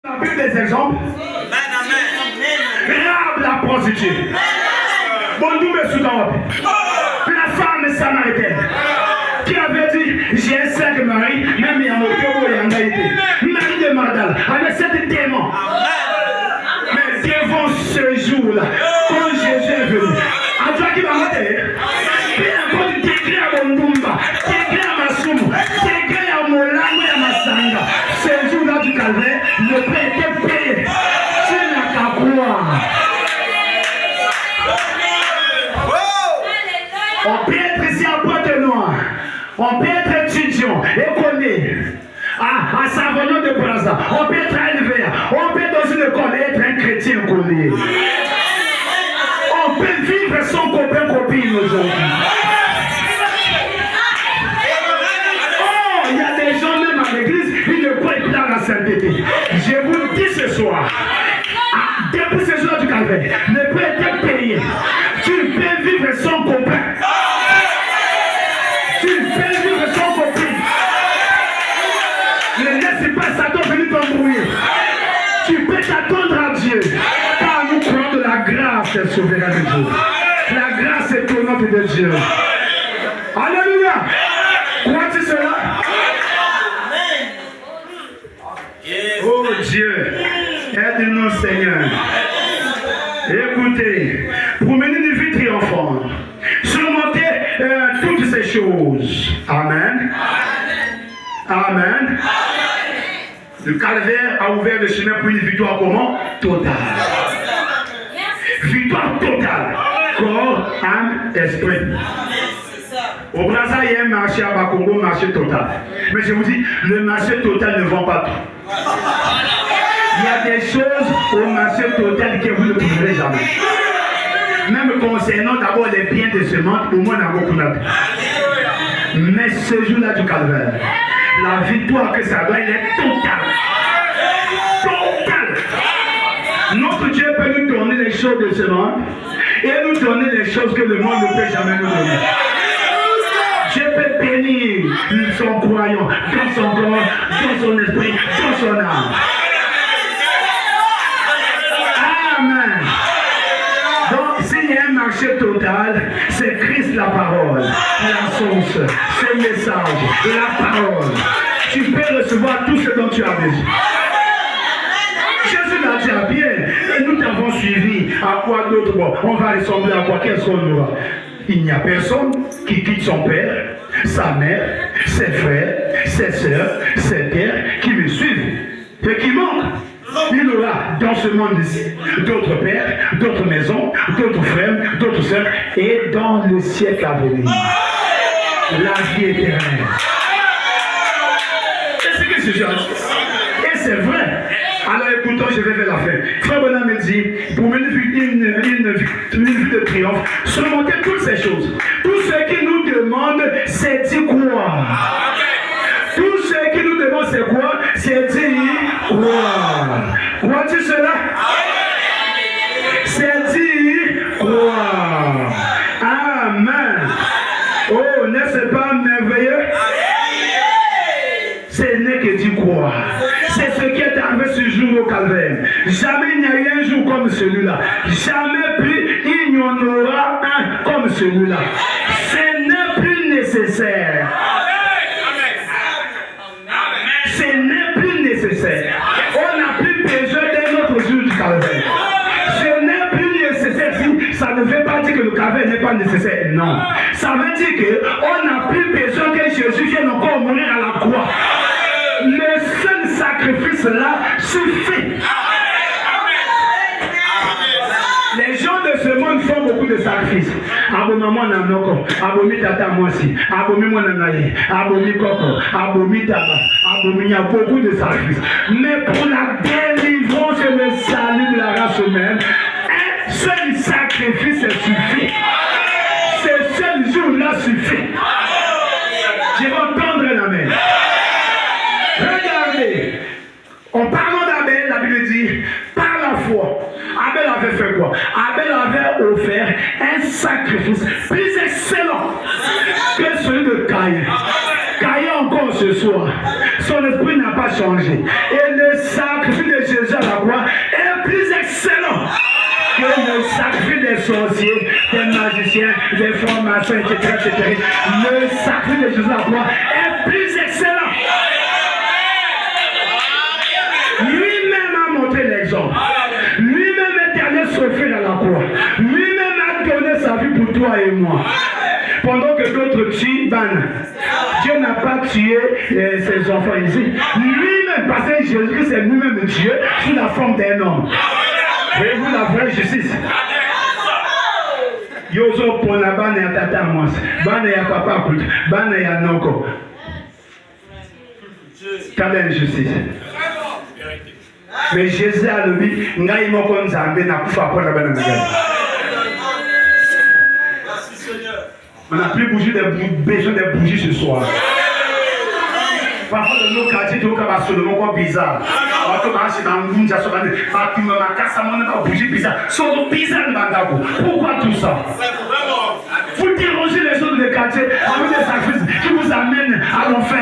La Bible des exemples. Grave la prostituée. Bon, nous me soutenons. La femme samaritaine qui avait dit j'ai 5 maris, même il y a un autre et en Haïti. Marie de Magdala avec 7 démons. Mais devant ce jour-là, quand Jésus est venu, à toi qui va monter, il a encore dit t'écris à mon Dumba, t'écris à ma Soumou, t'écris à mon langue et à ma sanga. Ce jour-là du calvaire, le prêt était payé. Tu n'as qu'à croire. On peut être ici à Pointe-Noire, on peut être étudiant, écolier, à Savonneau de Brazza, on peut être à LVA, on peut dans une école être un chrétien écolier. On peut vivre sans copain-copine aujourd'hui. Oh, il y a des gens même à l'église, ils ne peuvent pas dans la sainteté. Je vous le dis ce soir, depuis ce jour du calvaire, ne peut être payé. Tu peux vivre sans copain. Tu peux vivre sans copine. Ne laisse pas Satan venir t'embrouiller. Tu peux t'attendre à Dieu. Car nous croyons de la grâce est souveraine de Dieu. La grâce est étonnante de Dieu. Alléluia. Crois-tu cela? Oh Dieu, aide-nous Seigneur. Écoutez, pour mener une vie triomphante, surmonter toutes ces choses. Amen. Amen. Le calvaire a ouvert le chemin pour une victoire comment? Totale. Victoire totale. Corps, âme, esprit. Au Brazza, il y a un marché à Bakongo, marché total. Mais je vous dis, le marché total ne vend pas tout. Il y a des choses au marché total que vous ne trouverez jamais. Même concernant d'abord les biens de ce monde, au moins on a beaucoup d'abord. Mais ce jour-là du calvaire, la victoire que ça doit, elle est totale. Totale. Notre Dieu peut nous donner les choses de ce monde et nous donner les choses que le monde ne peut jamais nous donner. Dieu peut bénir son croyant dans son corps, dans son esprit, dans son âme. Amen. Donc, s'il y a un marché total, c'est Christ la parole, la source, c'est le message, la parole. Tu peux recevoir tout ce dont tu as besoin. Jésus l'a dit bien, et nous t'avons suivi. À quoi d'autre? On va ressembler à quoi? Qu'est-ce qu'on aura? Il n'y a personne qui quitte son père, sa mère, ses frères, ses soeurs, ses pères, qui me suivent et qui manquent. Il aura dans ce monde-ci d'autres pères, d'autres maisons, d'autres frères, d'autres sœurs, et dans le siècle à venir, la vie éternelle. C'est ce que je dis. Et c'est vrai. Alors écoutons, je vais vers la fin. Frère Bonham me dit, pour mener une vie de triomphe, surmonter toutes ces choses. Tout ce qui nous demande, c'est d'y croire. Tout ce qui nous demande, c'est quoi? C'est d'y croire. Crois-tu cela? C'est d'y croire. Amen. Oh, n'est-ce pas merveilleux? Ce n'est que d'y croire. C'est ce qui est arrivé ce jour au calvaire. Jamais il n'y a eu un jour comme celui-là. Jamais plus il n'y en aura un comme celui-là. Ce n'est plus nécessaire. Ce n'est plus nécessaire. On n'a plus besoin d'un autre jour du calvaire. Ce n'est plus nécessaire. Ça ne veut pas dire que le calvaire n'est pas nécessaire. Non. Ça veut dire qu'on n'a plus besoin que Jésus vienne encore mourir à la croix. Le seul sacrifice là suffit. Les gens de ce monde font beaucoup de sacrifices. Abomi maman nanoko, abomi tata moisi, abomi monanaye, abomi koko, abomi taba, abomi, il y a beaucoup de sacrifices. Mais pour la délivrance et le salut de la race humaine, un seul sacrifice suffit. Ce seul jour-là suffit. Je vais entendre la main. Regardez, en parlant d'Abel, la Bible dit, par la foi, Abel avait fait quoi? Abel avait offert un sacrifice plus excellent que celui de Caïn. Caïn encore ce soir, son esprit n'a pas changé. Et le sacrifice de le sacrifice des sorciers, des magiciens, des francs-maçons, etc., le sacrifice de Jésus à la croix est plus excellent. Lui-même a montré l'exemple. Lui-même est allé souffrir dans la croix. Lui-même a donné sa vie pour toi et moi. Pendant que d'autres tuent, Dieu n'a pas tué ses enfants ici. Lui-même, parce que Jésus-Christ est lui-même Dieu sous la forme d'un homme. Voyez-vous la vraie justice? Yozo pona bana ya tata mwasi, bana ya papa kutu, bana ya noko. Quelle injustice. Mais Jésus a lui, ngai moko nzambe na kufa pona bana ngai. On n'a plus besoin de bougies ce soir. Parfois dans nos quartiers, tu vois absolument bizarre. Pourquoi tout ça? Vous dérangez les autres des quartiers avec des sacrifices qui vous amènent à l'enfer.